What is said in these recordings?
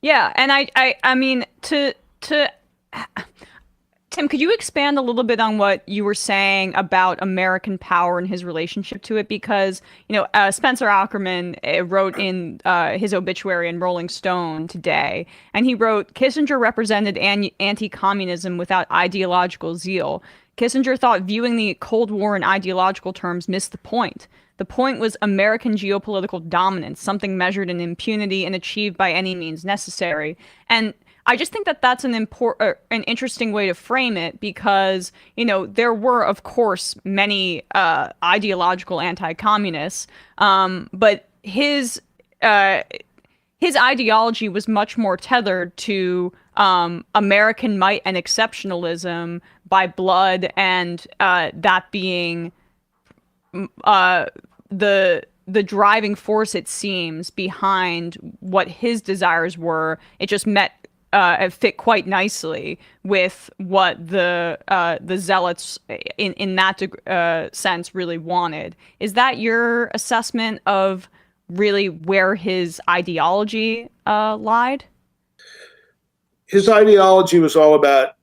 Yeah, and I mean to Tim, could you expand a little bit on what you were saying about American power and his relationship to it? Because, Spencer Ackerman wrote in his obituary in Rolling Stone today, and he wrote, Kissinger represented anti-communism without ideological zeal. Kissinger thought viewing the Cold War in ideological terms missed the point. The point was American geopolitical dominance, something measured in impunity and achieved by any means necessary. And I just think that that's an interesting way to frame it because, there were, of course, many ideological anti-communists, but his ideology was much more tethered to American might and exceptionalism by blood, and that being uh, the driving force, it seems, behind what his desires were. It just it fit quite nicely with what the zealots in that sense really wanted. Is that your assessment of really where his ideology lied? His ideology was all about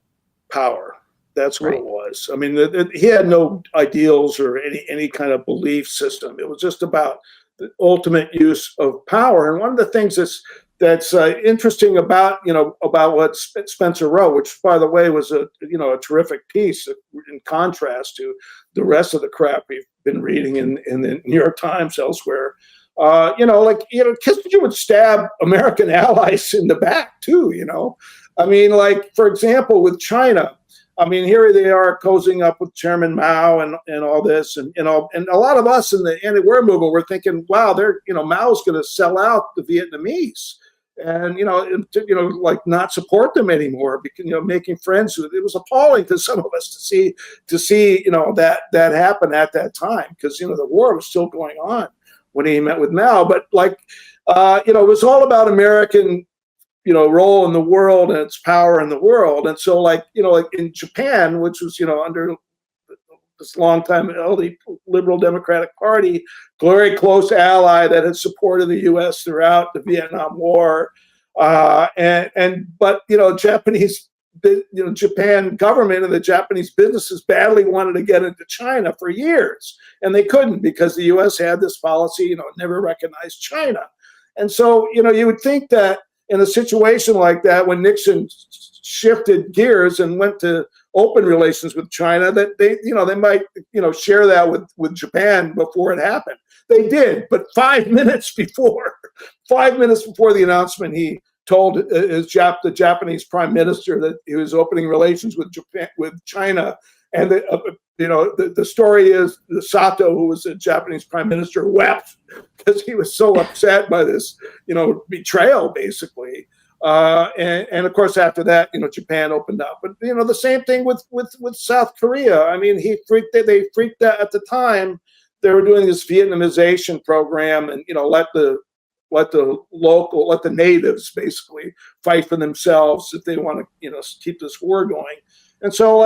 power. That's what Right. it was. I mean, he had no ideals or any kind of belief system. It was just about the ultimate use of power. And one of the things that's interesting about about what Spencer wrote, which by the way was a terrific piece in contrast to the rest of the crap we've been reading in the New York Times elsewhere. Kissinger would stab American allies in the back too. I mean, like for example, with China. I mean, here they are cozying up with Chairman Mao and all this, and and a lot of us in the anti-war movement were thinking, wow, Mao's going to sell out the Vietnamese, and like not support them anymore because making friends with it was appalling to some of us to see that happen at that time because the war was still going on when he met with Mao, but it was all about American role in the world and its power in the world. And so like in Japan, which was, under this long time held the Liberal Democratic Party, very close ally that had supported the US throughout the Vietnam War. But Japan government and the Japanese businesses badly wanted to get into China for years. And they couldn't because the US had this policy, never recognized China. And so, you would think that in a situation like that, when Nixon shifted gears and went to open relations with China, that they might share that with Japan before it happened. They did, but 5 minutes before, 5 minutes before the announcement, he told the Japanese Prime Minister that he was opening relations with China, and the story is Sato, who was the Japanese Prime Minister, wept because he was so upset by this, betrayal, basically. And of course, after that, Japan opened up. But the same thing with South Korea. I mean, they freaked out at the time. They were doing this Vietnamization program, and let the natives basically fight for themselves if they want to keep this war going. And so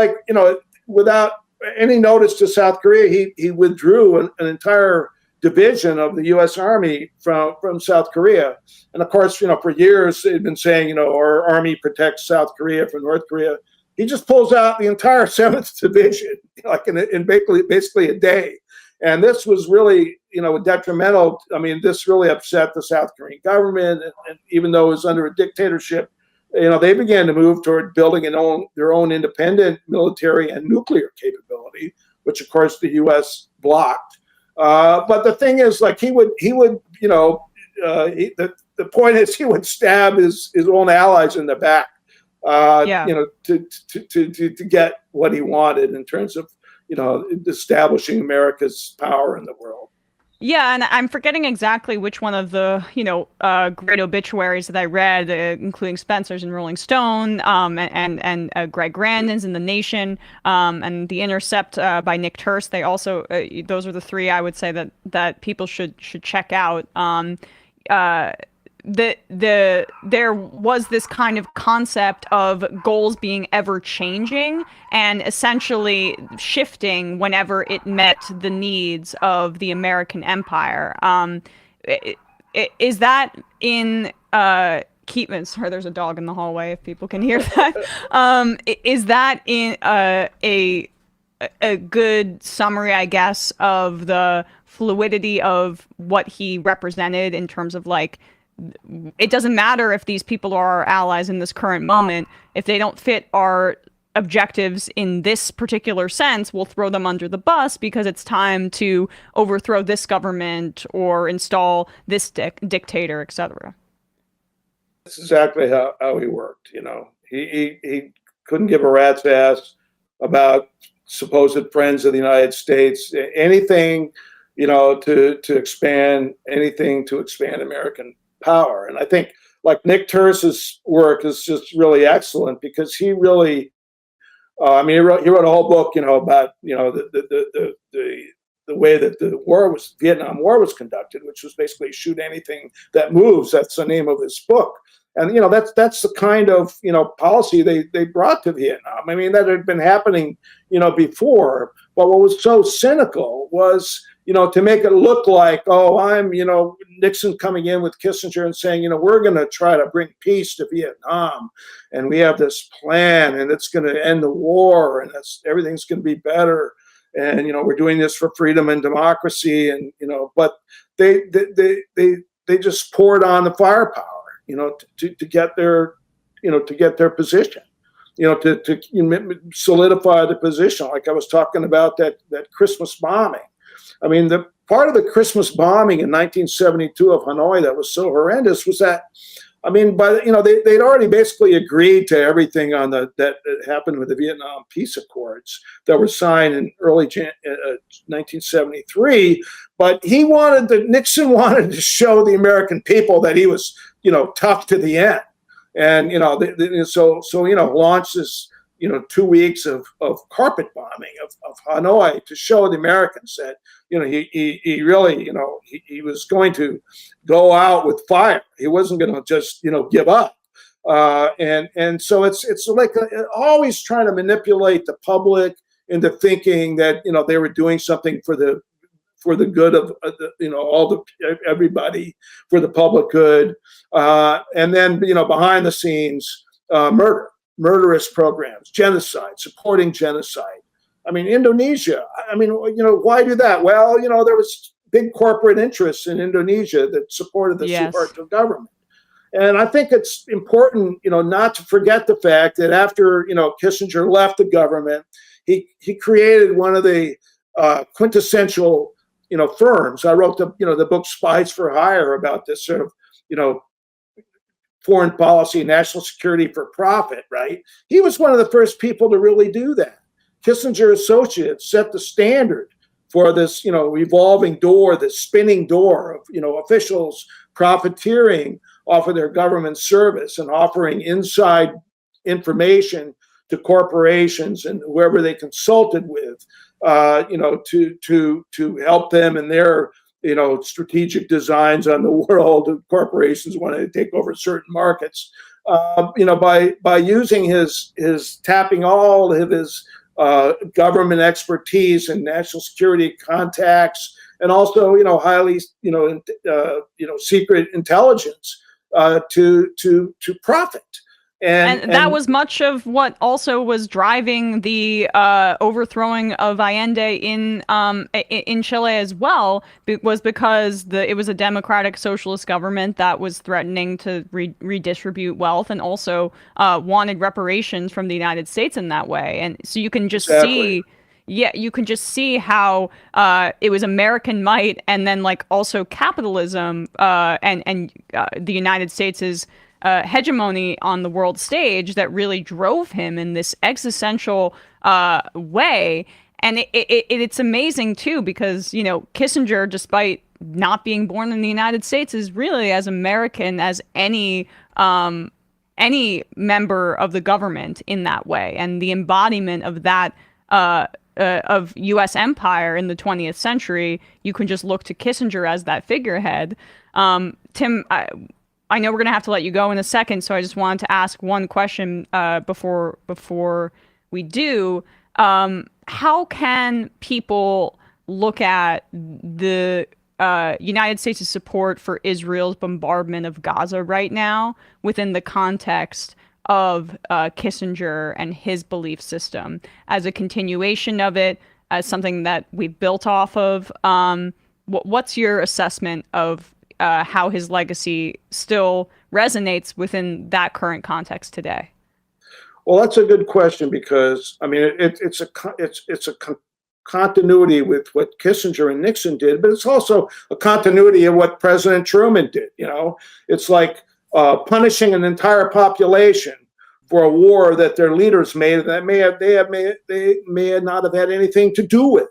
without any notice to South Korea, he withdrew an entire division of the U.S. Army from South Korea. And of course, for years they'd been saying, our army protects South Korea from North Korea. He just pulls out the entire 7th Division, in basically a day. And this was really, detrimental. I mean, this really upset the South Korean government. And even though it was under a dictatorship, they began to move toward building their own independent military and nuclear capability, which of course the U.S. blocked. But the thing is, the point is he would stab his own allies in the back, Yeah. to get what he wanted in terms of, establishing America's power in the world. Yeah, and I'm forgetting exactly which one of the, great obituaries that I read, including Spencer's in Rolling Stone, and Greg Grandin's in The Nation, and The Intercept by Nick Turse. They also, those are the three I would say that people should check out. There was this kind of concept of goals being ever changing and essentially shifting whenever it met the needs of the American empire. Is that in keep it. Sorry, there's a dog in the hallway. If people can hear that, is that in a good summary, I guess, of the fluidity of what he represented in terms of like, it doesn't matter if these people are our allies in this current moment. If they don't fit our objectives in this particular sense, we'll throw them under the bus because it's time to overthrow this government or install this dictator, etc. That's exactly how he worked. He couldn't give a rat's ass about supposed friends of the United States, anything, to expand anything to expand American power. And I think like Nick Turse's work is just really excellent because he really, he wrote a whole book, about the way that the Vietnam War was conducted, which was basically shoot anything that moves. That's the name of his book. And that's the kind of policy they brought to Vietnam. I mean, that had been happening before. But what was so cynical was to make it look like, oh, I'm Nixon coming in with Kissinger and saying we're going to try to bring peace to Vietnam, and we have this plan, and it's going to end the war, and everything's going to be better, and we're doing this for freedom and democracy, and but they just poured on the firepower. To get their position, to solidify the position. Like I was talking about that Christmas bombing. I mean, the part of the Christmas bombing in 1972 of Hanoi that was so horrendous was that, they'd already basically agreed to everything on that happened with the Vietnam Peace Accords that were signed in early 1973. But Nixon wanted to show the American people that he was tough to the end, and so launched this 2 weeks of carpet bombing of Hanoi to show the Americans that he really he was going to go out with fire. He wasn't going to just give up, and so it's like always trying to manipulate the public into thinking that they were doing something for the good of everybody, for the public good, and then behind the scenes, murderous programs, genocide, supporting genocide. I mean, Indonesia. I mean, why do that? Well, there was big corporate interests in Indonesia that supported the Suharto government, and I think it's important, not to forget the fact that after Kissinger left the government, he created one of the quintessential firms. I wrote the book Spies for Hire about this sort of, foreign policy, national security for profit, right? He was one of the first people to really do that. Kissinger Associates set the standard for this, revolving door, this spinning door of, officials profiteering off of their government service and offering inside information to corporations and whoever they consulted with, to help them in their strategic designs on the world. Corporations wanted to take over certain markets, by using his tapping all of his government expertise and national security contacts, and also highly secret intelligence to profit. And that was much of what also was driving the overthrowing of Allende in Chile as well, was because it was a democratic socialist government that was threatening to redistribute wealth and also wanted reparations from the United States in that way. And so you can just see. Yeah, you can just see how it was American might and then like also capitalism and the United States' hegemony on the world stage that really drove him in this existential way. And it's amazing too, because Kissinger, despite not being born in the United States, is really as American as any member of the government in that way, and the embodiment of that of U.S. empire in the 20th century. You can just look to Kissinger as that figurehead. Tim, I know we're going to have to let you go in a second, so I just wanted to ask one question before we do. How can people look at the United States' support for Israel's bombardment of Gaza right now within the context of Kissinger and his belief system as a continuation of it, as something that we built off of. What's your assessment of how his legacy still resonates within that current context today? Well, that's a good question because I mean it's a continuity with what Kissinger and Nixon did, but it's also a continuity of what President Truman did. You know, it's like punishing an entire population for a war that their leaders made that they may not have had anything to do with.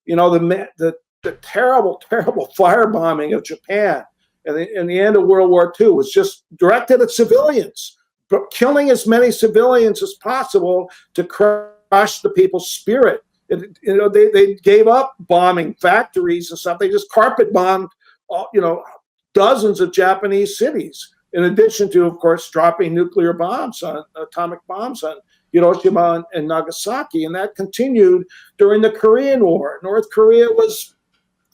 You know, the terrible firebombing of Japan in the end of World War II was just directed at civilians, but killing as many civilians as possible to crush the people's spirit. They gave up bombing factories and stuff. They just carpet bombed, dozens of Japanese cities. In addition to, of course, dropping atomic bombs on Hiroshima and Nagasaki, and that continued during the Korean War. North Korea was,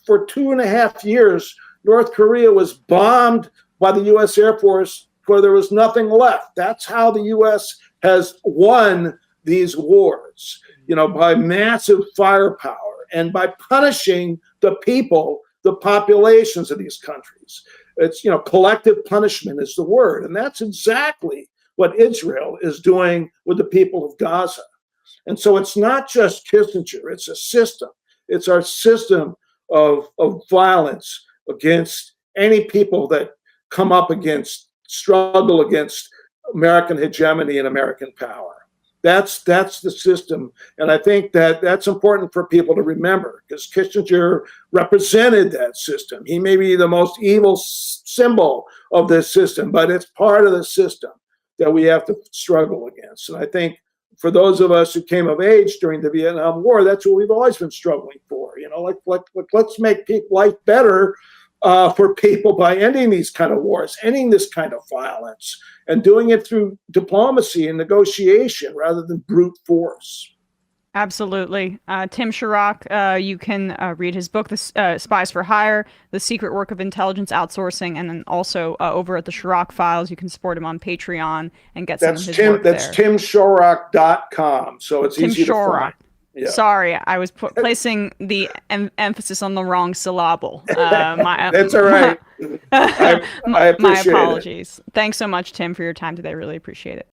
for 2.5 years, North Korea was bombed by the U.S. Air Force where there was nothing left. That's how the U.S. has won these wars, by massive firepower and by punishing the people, the populations of these countries. It's, collective punishment is the word. And that's exactly what Israel is doing with the people of Gaza. And so it's not just Kissinger, it's a system. It's our system of violence against any people that come up against, struggle against American hegemony and American power. That's the system. And I think that that's important for people to remember because Kissinger represented that system. He may be the most evil symbol of this system, but it's part of the system that we have to struggle against. And I think for those of us who came of age during the Vietnam War, that's what we've always been struggling for. Let's make life better for people by ending these kind of wars, ending this kind of violence, and doing it through diplomacy and negotiation rather than brute force. Absolutely. Tim Shorrock, you can read his book, The Spies for Hire, The Secret Work of Intelligence Outsourcing, and then also over at the Shorrock Files. You can support him on Patreon and get some of his work there. That's timshorrock.com, so it's easy to find. Yeah. Sorry, I was placing the emphasis on the wrong syllable. That's all right. I appreciate my apologies. Thanks so much, Tim, for your time today. Really appreciate it.